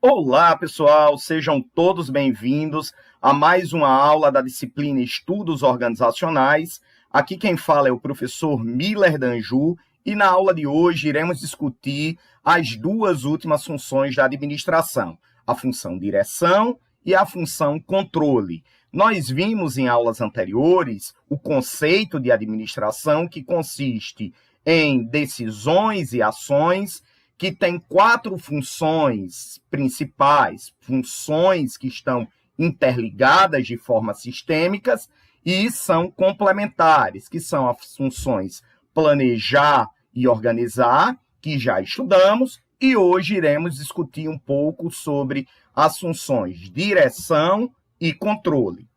Olá, pessoal, sejam todos bem-vindos a mais uma aula da disciplina Estudos Organizacionais. Aqui quem fala é o professor Miller Danju e na aula de hoje iremos discutir as duas últimas funções da administração, a função direção e a função controle. Nós vimos em aulas anteriores o conceito de administração, que consiste em decisões e ações que tem 4 funções principais, funções que estão interligadas de forma sistêmica e são complementares, que são as funções planejar e organizar, que já estudamos, e hoje iremos discutir um pouco sobre as funções direção e controle.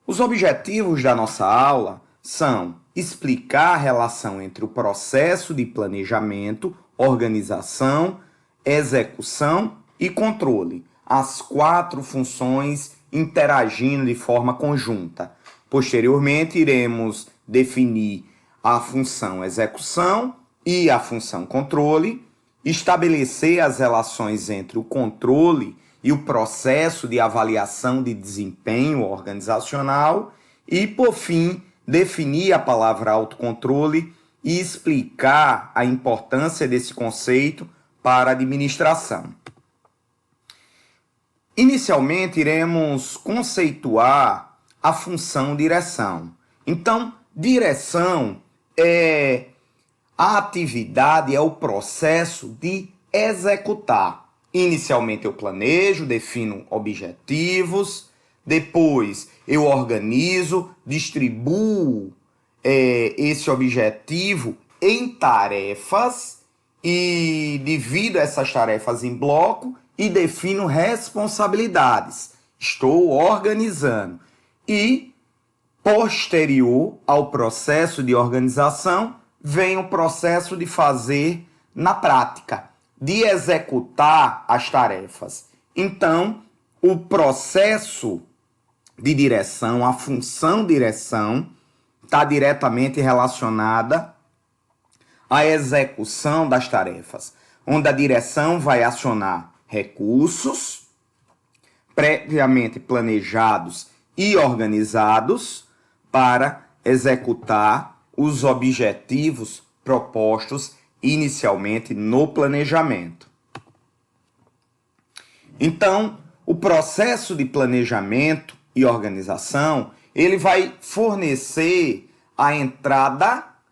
Os objetivos da nossa aula são explicar a relação entre o processo de planejamento, organização, execução e controle, as 4 funções interagindo de forma conjunta. Posteriormente, iremos definir a função execução e a função controle, estabelecer as relações entre o controle e o processo de avaliação de desempenho organizacional e, por fim, definir a palavra autocontrole e explicar a importância desse conceito para a administração. Inicialmente, iremos conceituar a função direção. Então, direção é a atividade, é o processo de executar. Inicialmente, eu planejo, defino objetivos, depois eu organizo, distribuo esse objetivo em tarefas e divido essas tarefas em bloco e defino responsabilidades. Estou organizando. E, posterior ao processo de organização, vem o processo de fazer na prática, de executar as tarefas. Então, o processo de direção, a função direção, está diretamente relacionada à execução das tarefas, onde a direção vai acionar recursos previamente planejados e organizados para executar os objetivos propostos inicialmente no planejamento. Então, o processo de planejamento e organização, ele vai fornecer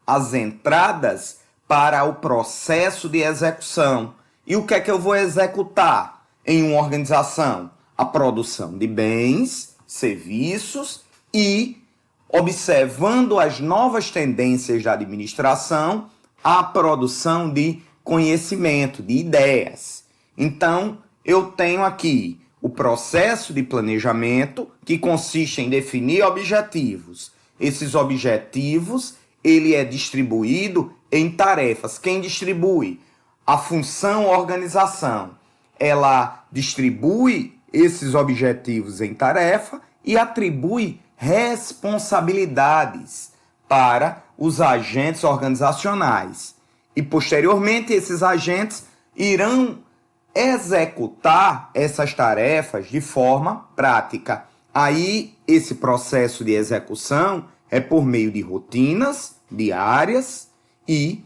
as entradas para o processo de execução. E o que é que eu vou executar em uma organização? A produção de bens, serviços e, observando as novas tendências da administração, a produção de conhecimento, de ideias. Então, eu tenho aqui o processo de planejamento, que consiste em definir objetivos. Esses objetivos, ele é distribuído em tarefas. Quem distribui? A função organização. Ela distribui esses objetivos em tarefa e atribui responsabilidades para os agentes organizacionais. E, posteriormente, esses agentes irão executar essas tarefas de forma prática. Aí, esse processo de execução é por meio de rotinas diárias e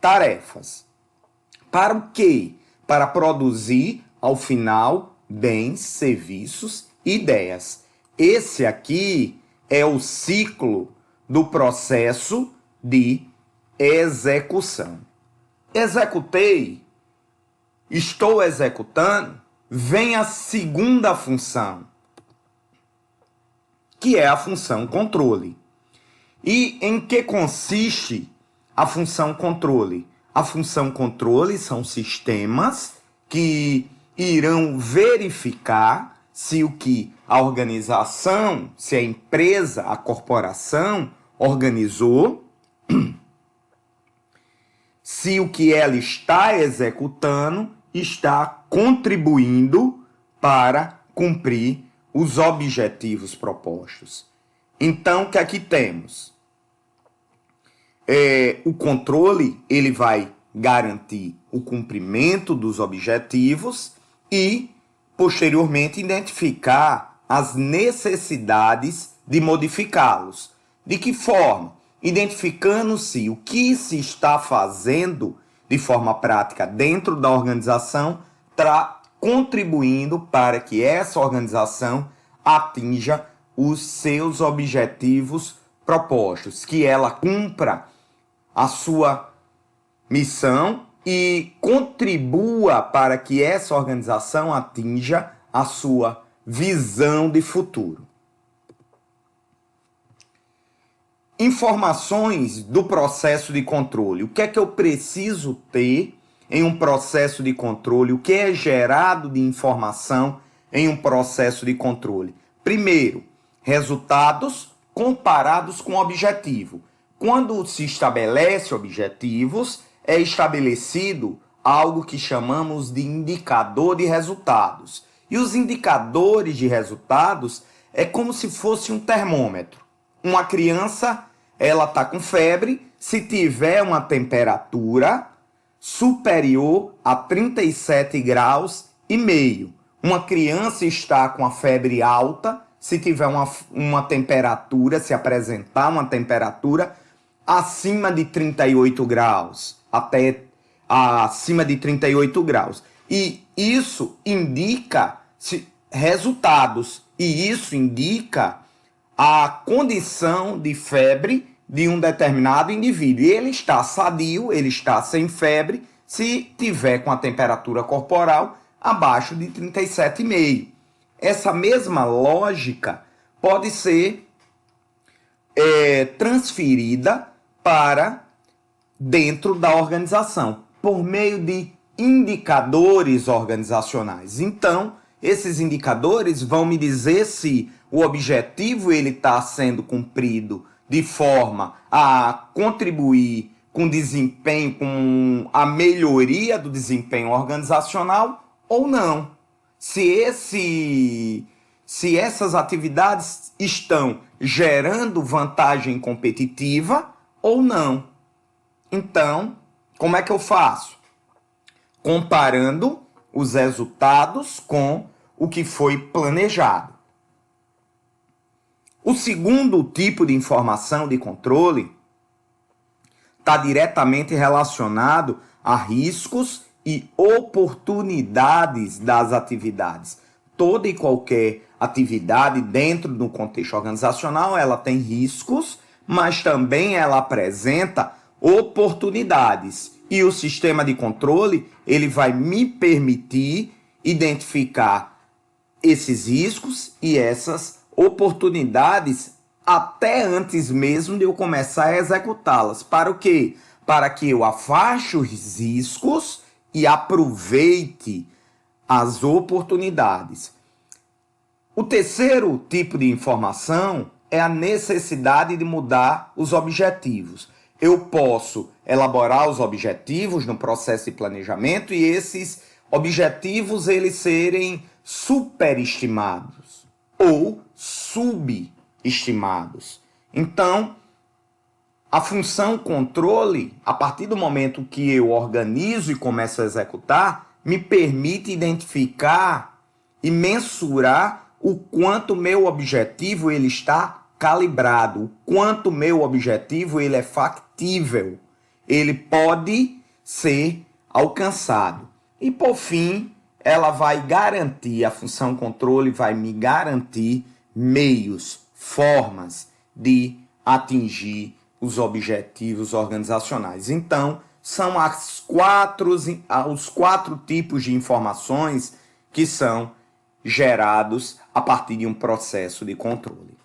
tarefas. Para o quê? Para produzir, ao final, bens, serviços e ideias. Esse aqui é o ciclo do processo de execução. Executei, estou executando, vem a segunda função, que é a função controle. E em que consiste a função controle? A função controle são sistemas que irão verificar se o que a organização, se a empresa, a corporação organizou, se o que ela está executando está contribuindo para cumprir os objetivos propostos. Então, o que aqui temos? O controle, ele vai garantir o cumprimento dos objetivos e, posteriormente, identificar as necessidades de modificá-los. De que forma? Identificando-se o que se está fazendo de forma prática dentro da organização, contribuindo para que essa organização atinja os seus objetivos propostos, que ela cumpra a sua missão e contribua para que essa organização atinja a sua visão de futuro. Informações do processo de controle. O que é que eu preciso ter em um processo de controle? O que é gerado de informação em um processo de controle? Primeiro, resultados comparados com o objetivo. Quando se estabelece objetivos, é estabelecido algo que chamamos de indicador de resultados. E os indicadores de resultados é como se fosse um termômetro. Uma criança, ela está com febre, se tiver uma temperatura superior a 37 graus e meio. Uma criança está com a febre alta, se tiver uma temperatura, se apresentar uma temperatura acima de 38 graus, até acima de 38 graus. E isso indica resultados, e isso indica a condição de febre de um determinado indivíduo. E ele está sadio, ele está sem febre, se tiver com a temperatura corporal abaixo de 37,5. Essa mesma lógica pode ser transferida para dentro da organização, por meio de indicadores organizacionais. Então, esses indicadores vão me dizer se o objetivo está sendo cumprido de forma a contribuir com desempenho, com a melhoria do desempenho organizacional ou não. Se essas atividades estão gerando vantagem competitiva ou não. Então, como é que eu faço? Comparando os resultados com o que foi planejado. O segundo tipo de informação de controle está diretamente relacionado a riscos e oportunidades das atividades. Toda e qualquer atividade dentro do contexto organizacional, ela tem riscos, mas também ela apresenta oportunidades. E o sistema de controle, ele vai me permitir identificar esses riscos e essas oportunidades até antes mesmo de eu começar a executá-las. Para o quê? Para que eu afaste os riscos e aproveite as oportunidades. O terceiro tipo de informação é a necessidade de mudar os objetivos. Eu posso elaborar os objetivos no processo de planejamento e esses objetivos eles serem superestimados ou subestimados. Então, a função controle, a partir do momento que eu organizo e começo a executar, me permite identificar e mensurar o quanto meu objetivo ele está calibrado, o quanto meu objetivo ele é factível, ele pode ser alcançado. E por fim, ela vai garantir, a função controle vai me garantir meios, formas de atingir os objetivos organizacionais. Então, são os quatro tipos de informações que são gerados a partir de um processo de controle.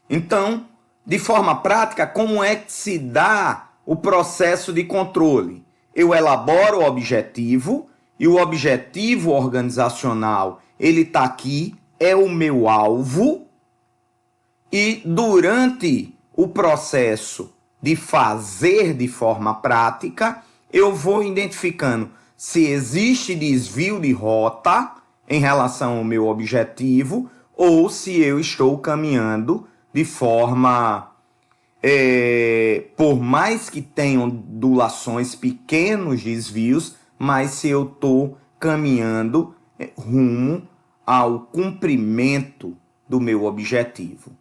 Então, de forma prática, como é que se dá o processo de controle? Eu elaboro o objetivo e o objetivo organizacional, ele está aqui, é o meu alvo, e durante o processo de fazer de forma prática, eu vou identificando se existe desvio de rota em relação ao meu objetivo ou se eu estou caminhando de forma por mais que tenham ondulações, pequenos desvios, mas se eu estou caminhando rumo ao cumprimento do meu objetivo.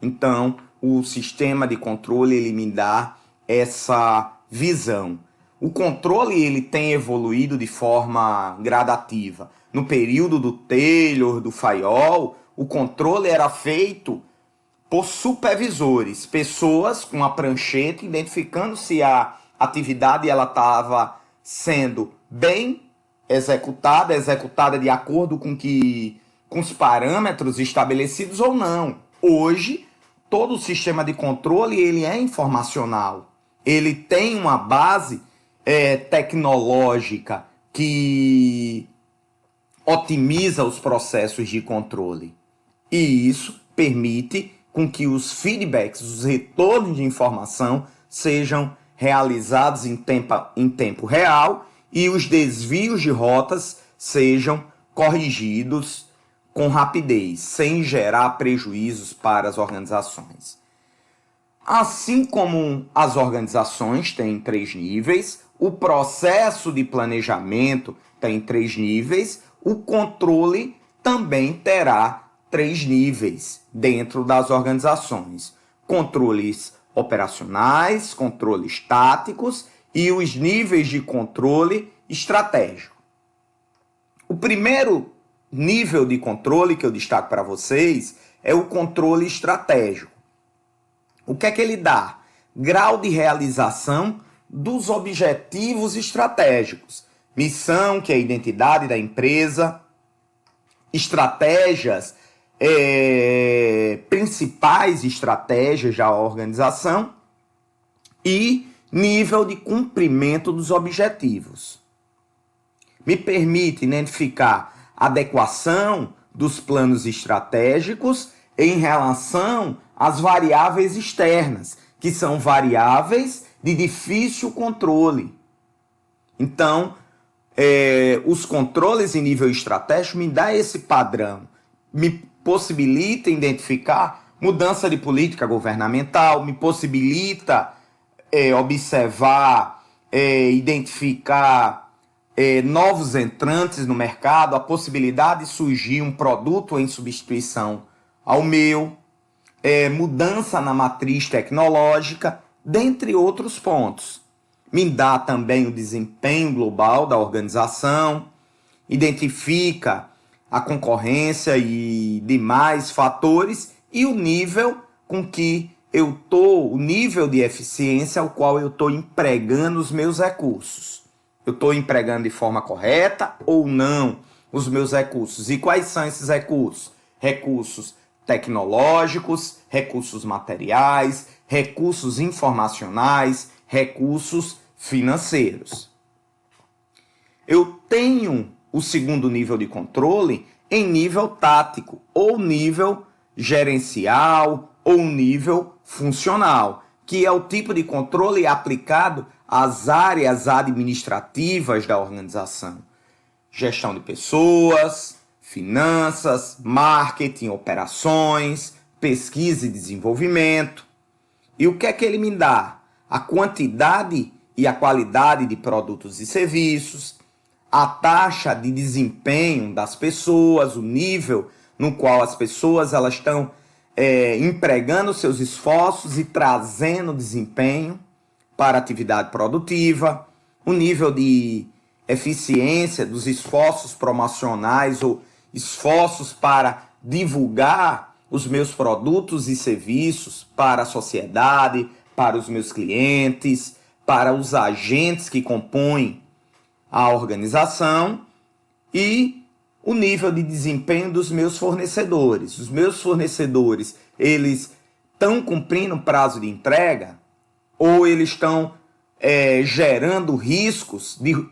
Então, o sistema de controle ele me dá essa visão. O controle ele tem evoluído de forma gradativa. No período do Taylor, do Fayol, o controle era feito por supervisores, pessoas com a prancheta identificando se a atividade ela estava sendo bem executada de acordo com os parâmetros estabelecidos ou não. Hoje, todo o sistema de controle ele é informacional. Ele tem uma base tecnológica que otimiza os processos de controle. E isso permite com que os feedbacks, os retornos de informação sejam realizados em tempo real e os desvios de rotas sejam corrigidos com rapidez, sem gerar prejuízos para as organizações. Assim como as organizações têm 3 níveis, o processo de planejamento tem 3 níveis, o controle também terá 3 níveis dentro das organizações: controles operacionais, controles táticos e os níveis de controle estratégico. O primeiro nível de controle que eu destaco para vocês é o controle estratégico. O que é que ele dá? Grau de realização dos objetivos estratégicos. Missão, que é a identidade da empresa, estratégias, principais estratégias da organização e nível de cumprimento dos objetivos. Me permite identificar a adequação dos planos estratégicos em relação às variáveis externas, que são variáveis de difícil controle. Então, os controles em nível estratégico me dão esse padrão, me possibilita identificar mudança de política governamental, me possibilita observar, identificar novos entrantes no mercado, a possibilidade de surgir um produto em substituição ao meu, mudança na matriz tecnológica, dentre outros pontos. Me dá também o desempenho global da organização, identifica a concorrência e demais fatores e o nível com que eu estou, o nível de eficiência ao qual eu estou empregando os meus recursos. Eu estou empregando de forma correta ou não os meus recursos? E quais são esses recursos? Recursos tecnológicos, recursos materiais, recursos informacionais, recursos financeiros. Eu tenho o segundo nível de controle em nível tático, ou nível gerencial, ou nível funcional, que é o tipo de controle aplicado às áreas administrativas da organização. Gestão de pessoas, finanças, marketing, operações, pesquisa e desenvolvimento. E o que é que ele me dá? A quantidade e a qualidade de produtos e serviços, a taxa de desempenho das pessoas, o nível no qual as pessoas elas estão empregando seus esforços e trazendo desempenho para a atividade produtiva, o nível de eficiência dos esforços promocionais ou esforços para divulgar os meus produtos e serviços para a sociedade, para os meus clientes, para os agentes que compõem a organização e o nível de desempenho dos meus fornecedores. Os meus fornecedores, eles estão cumprindo o prazo de entrega ou eles estão gerando riscos de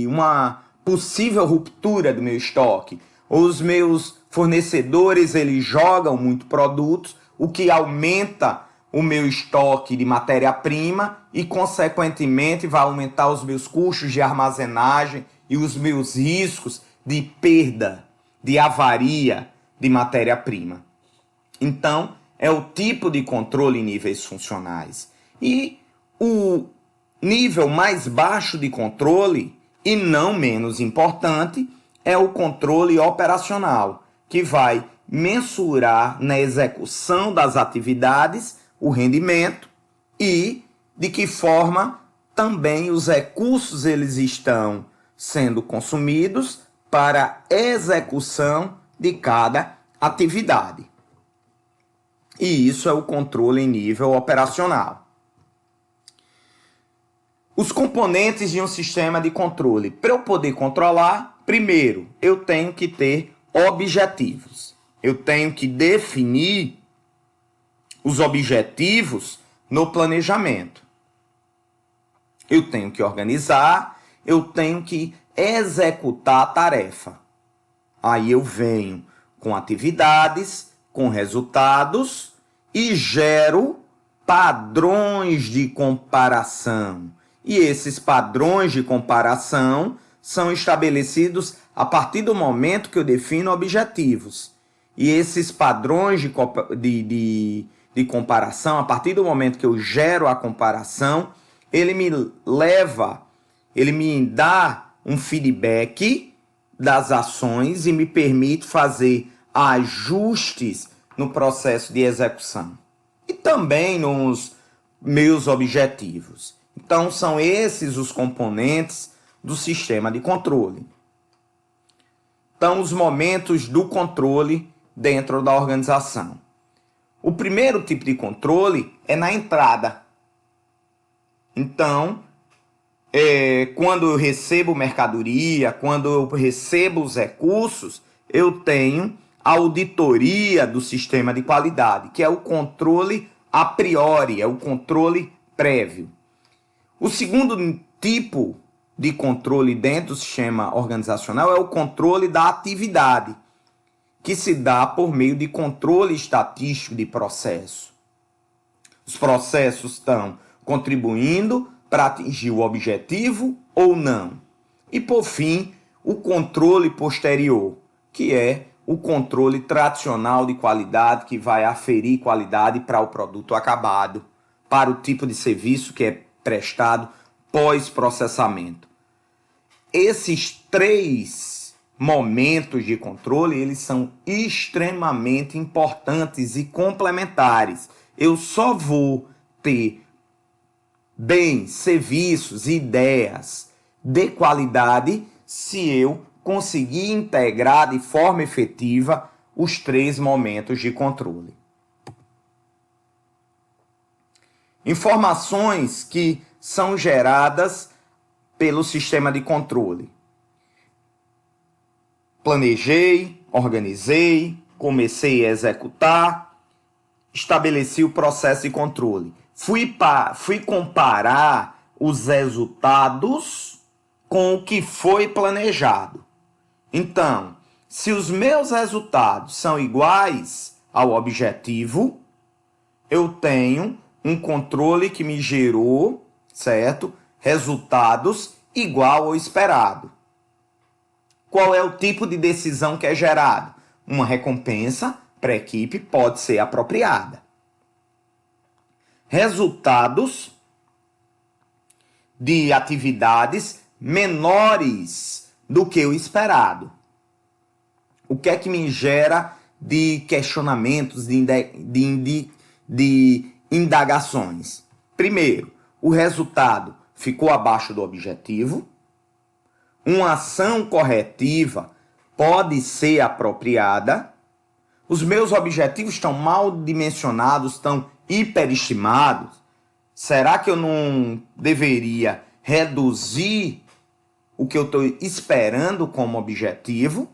uma possível ruptura do meu estoque? Os meus fornecedores, eles jogam muito produtos, o que aumenta o meu estoque de matéria-prima e, consequentemente, vai aumentar os meus custos de armazenagem e os meus riscos de perda, de avaria de matéria-prima. Então, é o tipo de controle em níveis funcionais. E o nível mais baixo de controle, e não menos importante, é o controle operacional, que vai mensurar na execução das atividades o rendimento e de que forma também os recursos eles estão sendo consumidos para a execução de cada atividade. E isso é o controle em nível operacional. Os componentes de um sistema de controle. Para eu poder controlar, primeiro, eu tenho que ter objetivos. Eu tenho que definir os objetivos no planejamento. Eu tenho que organizar, eu tenho que executar a tarefa. Aí eu venho com atividades, com resultados e gero padrões de comparação. E esses padrões de comparação são estabelecidos a partir do momento que eu defino objetivos. E esses padrões de comparação, a partir do momento que eu gero a comparação, ele me dá um feedback das ações e me permite fazer ajustes no processo de execução. E também nos meus objetivos. Então, são esses os componentes do sistema de controle. Então, os momentos do controle dentro da organização. O primeiro tipo de controle é na entrada. Então, quando eu recebo mercadoria, quando eu recebo os recursos, eu tenho a auditoria do sistema de qualidade, que é o controle a priori, é o controle prévio. O segundo tipo de controle dentro do sistema organizacional é o controle da atividade, que se dá por meio de controle estatístico de processo. Os processos estão contribuindo para atingir o objetivo ou não. E, por fim, o controle posterior, que é o controle tradicional de qualidade, que vai aferir qualidade para o produto acabado, para o tipo de serviço que é prestado pós-processamento. Esses três momentos de controle, eles são extremamente importantes e complementares. Eu só vou ter bens, serviços, ideias de qualidade se eu conseguir integrar de forma efetiva os três momentos de controle. Informações que são geradas pelo sistema de controle. Planejei, organizei, comecei a executar, estabeleci o processo de controle. Fui comparar os resultados com o que foi planejado. Então, se os meus resultados são iguais ao objetivo, eu tenho um controle que me gerou, certo? Resultados igual ao esperado. Qual é o tipo de decisão que é gerado? Uma recompensa para a equipe pode ser apropriada. Resultados de atividades menores do que o esperado. O que é que me gera de questionamentos, de indagações? Primeiro, o resultado ficou abaixo do objetivo. Uma ação corretiva pode ser apropriada. Os meus objetivos estão mal dimensionados, estão hiperestimados. Será que eu não deveria reduzir o que eu estou esperando como objetivo?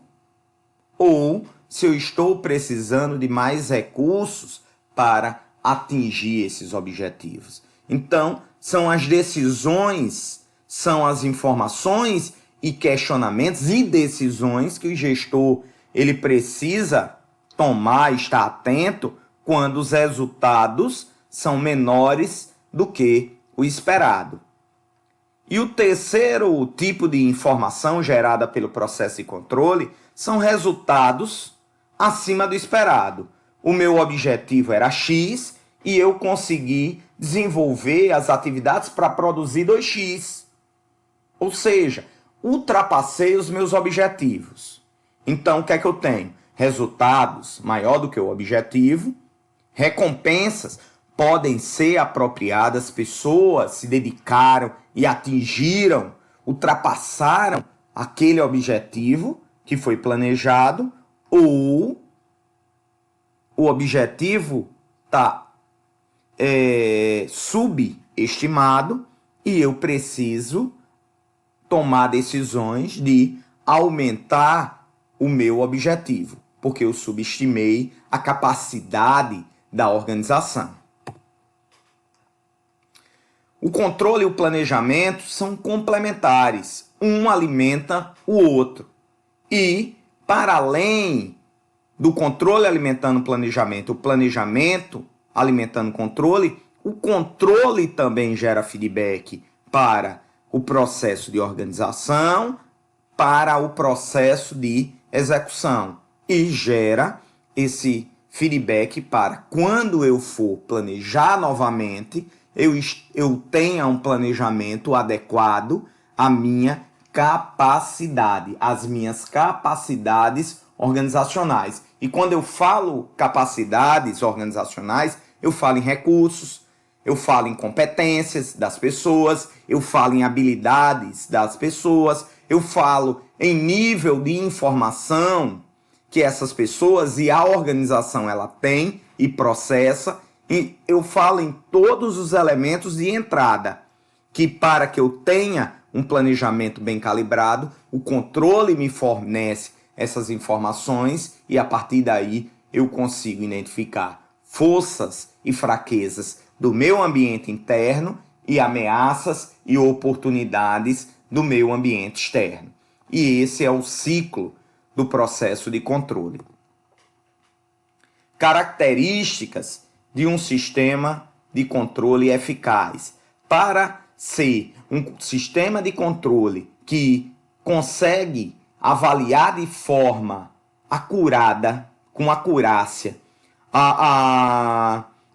Ou se eu estou precisando de mais recursos para atingir esses objetivos? Então, são as decisões, são as informações e questionamentos e decisões que o gestor ele precisa tomar, estar atento quando os resultados são menores do que o esperado. E o terceiro tipo de informação gerada pelo processo de controle são resultados acima do esperado. o meu objetivo era X e eu consegui desenvolver as atividades para produzir 2x. Ou seja, ultrapassei os meus objetivos. Então, o que é que eu tenho? Resultados maior do que o objetivo, recompensas podem ser apropriadas, pessoas se dedicaram e atingiram, ultrapassaram aquele objetivo que foi planejado, ou o objetivo está subestimado e eu preciso tomar decisões de aumentar o meu objetivo, porque eu subestimei a capacidade da organização. O controle e o planejamento são complementares, um alimenta o outro. E, para além do controle alimentando o planejamento alimentando o controle também gera feedback para o processo de organização, para o processo de execução. E gera esse feedback para quando eu for planejar novamente, eu tenha um planejamento adequado à minha capacidade, às minhas capacidades organizacionais. E quando eu falo capacidades organizacionais, eu falo em recursos, eu falo em competências das pessoas, eu falo em habilidades das pessoas, eu falo em nível de informação que essas pessoas e a organização ela tem e processa, e eu falo em todos os elementos de entrada, que para que eu tenha um planejamento bem calibrado, o controle me fornece essas informações e a partir daí eu consigo identificar forças e fraquezas do meu ambiente interno e ameaças e oportunidades do meu ambiente externo. E esse é o ciclo do processo de controle. Características de um sistema de controle eficaz. Para ser um sistema de controle que consegue avaliar de forma acurada, com acurácia,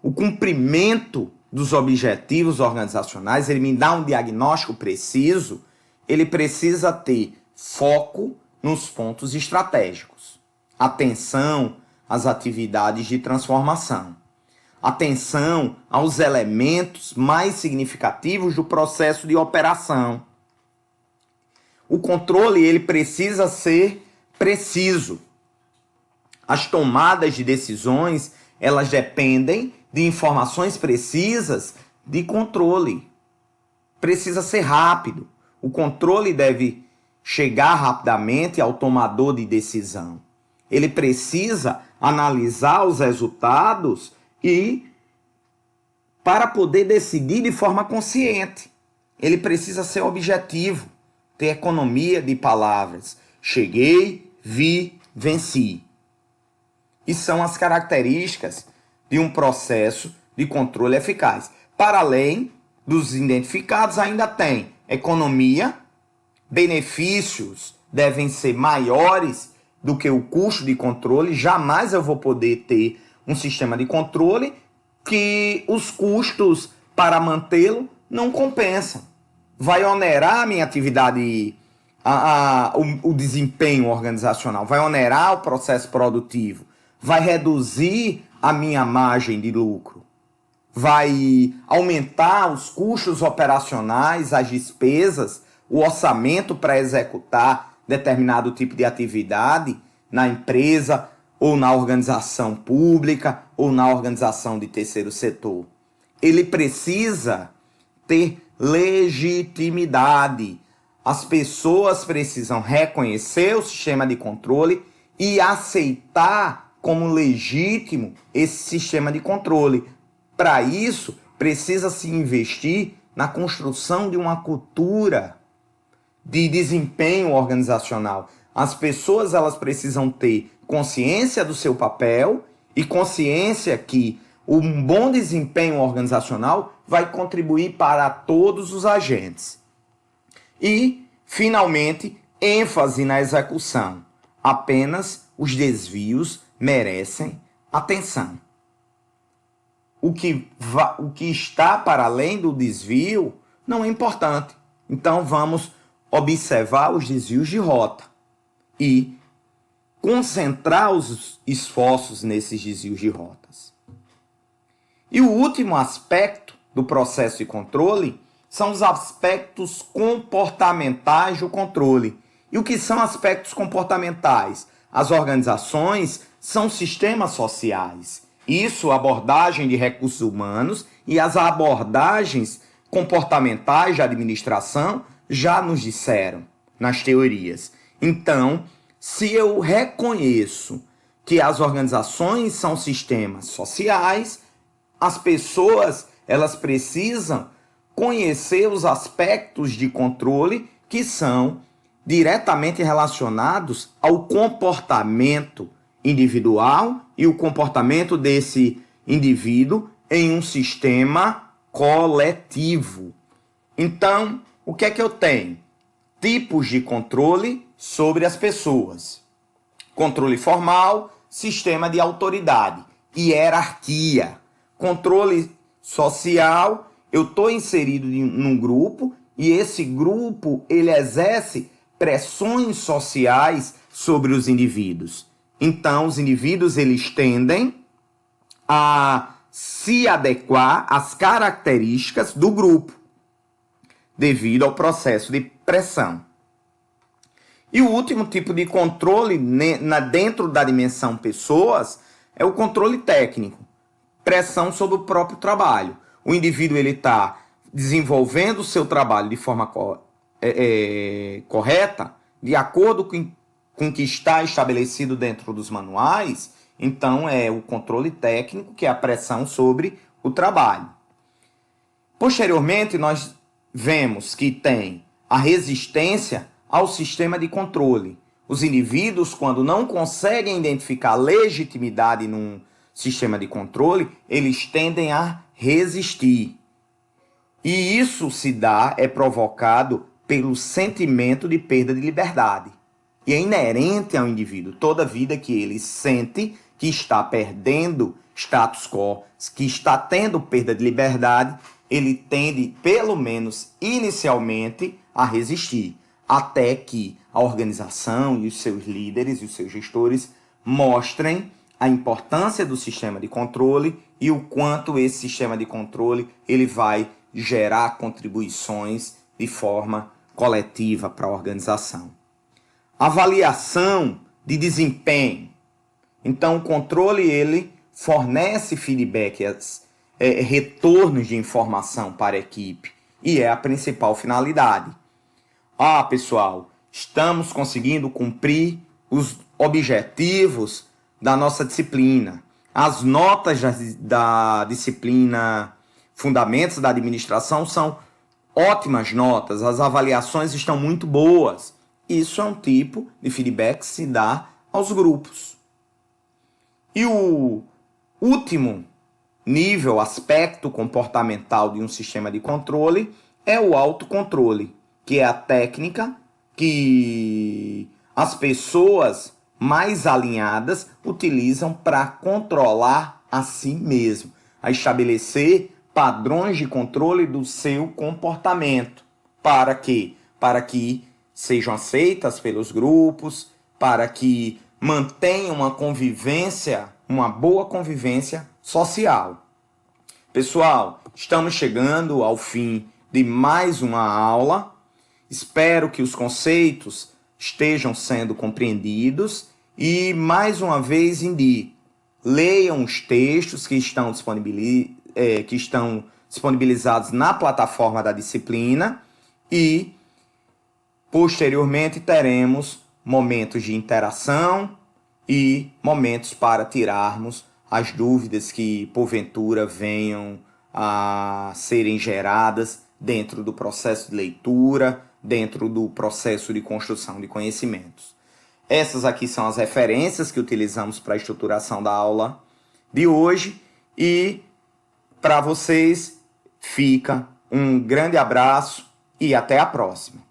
o cumprimento dos objetivos organizacionais, ele me dá um diagnóstico preciso, ele precisa ter foco nos pontos estratégicos, atenção às atividades de transformação, atenção aos elementos mais significativos do processo de operação. O controle ele precisa ser preciso. As tomadas de decisões, elas dependem de informações precisas de controle. Precisa ser rápido. O controle deve chegar rapidamente ao tomador de decisão. Ele precisa analisar os resultados e para poder decidir de forma consciente. Ele precisa ser objetivo, ter economia de palavras. Cheguei, vi, venci. E são as características de um processo de controle eficaz. Para além dos identificados, ainda tem economia, benefícios devem ser maiores do que o custo de controle. Jamais eu vou poder ter um sistema de controle que os custos para mantê-lo não compensam. Vai onerar a minha atividade, o desempenho organizacional, vai onerar o processo produtivo, vai reduzir a minha margem de lucro, vai aumentar os custos operacionais, as despesas, o orçamento para executar determinado tipo de atividade na empresa ou na organização pública ou na organização de terceiro setor. Ele precisa ter legitimidade. As pessoas precisam reconhecer o sistema de controle e aceitar como legítimo esse sistema de controle. Para isso, precisa se investir na construção de uma cultura de desempenho organizacional. As pessoas elas precisam ter consciência do seu papel e consciência que um bom desempenho organizacional vai contribuir para todos os agentes. E, finalmente, ênfase na execução. Apenas os desvios merecem atenção. O que está para além do desvio não é importante. Então vamos observar os desvios de rota e concentrar os esforços nesses desvios de rotas. E o último aspecto do processo de controle são os aspectos comportamentais do controle. E o que são aspectos comportamentais? As organizações são sistemas sociais. Isso, a abordagem de recursos humanos e as abordagens comportamentais de administração já nos disseram nas teorias. Então, se eu reconheço que as organizações são sistemas sociais, as pessoas elas precisam conhecer os aspectos de controle que são diretamente relacionados ao comportamento individual e o comportamento desse indivíduo em um sistema coletivo. Então, o que é que eu tenho? Tipos de controle sobre as pessoas. Controle formal, sistema de autoridade, hierarquia. Controle social, eu estou inserido num grupo e esse grupo ele exerce pressões sociais sobre os indivíduos. Então, os indivíduos eles tendem a se adequar às características do grupo, devido ao processo de pressão. E o último tipo de controle dentro da dimensão pessoas é o controle técnico, pressão sobre o próprio trabalho. O indivíduo ele está desenvolvendo o seu trabalho de forma correta, de acordo com o que está estabelecido dentro dos manuais, então é o controle técnico, que é a pressão sobre o trabalho. Posteriormente, nós vemos que tem a resistência ao sistema de controle. Os indivíduos, quando não conseguem identificar legitimidade num sistema de controle, eles tendem a resistir. E isso é provocado pelo sentimento de perda de liberdade. E é inerente ao indivíduo toda vida que ele sente que está perdendo status quo, que está tendo perda de liberdade, ele tende, pelo menos inicialmente, a resistir, até que a organização e os seus líderes e os seus gestores mostrem a importância do sistema de controle e o quanto esse sistema de controle ele vai gerar contribuições de forma coletiva para a organização. Avaliação de desempenho. Então, o controle ele fornece feedbacks, retornos de informação para a equipe e é a principal finalidade. Pessoal, estamos conseguindo cumprir os objetivos da nossa disciplina. As notas da disciplina Fundamentos da Administração são ótimas notas, as avaliações estão muito boas. Isso é um tipo de feedback que se dá aos grupos. E o último nível, aspecto comportamental de um sistema de controle é o autocontrole, que é a técnica que as pessoas mais alinhadas utilizam para controlar a si mesmo, a estabelecer padrões de controle do seu comportamento. Para quê? Para que sejam aceitas pelos grupos, para que mantenham uma convivência, uma boa convivência social. Pessoal, estamos chegando ao fim de mais uma aula. Espero que os conceitos estejam sendo compreendidos e, mais uma vez, indico, leiam os textos que estão disponibilizados na plataforma da disciplina e, posteriormente, teremos momentos de interação e momentos para tirarmos as dúvidas que, porventura, venham a serem geradas dentro do processo de leitura, dentro do processo de construção de conhecimentos. Essas aqui são as referências que utilizamos para a estruturação da aula de hoje e para vocês fica um grande abraço e até a próxima.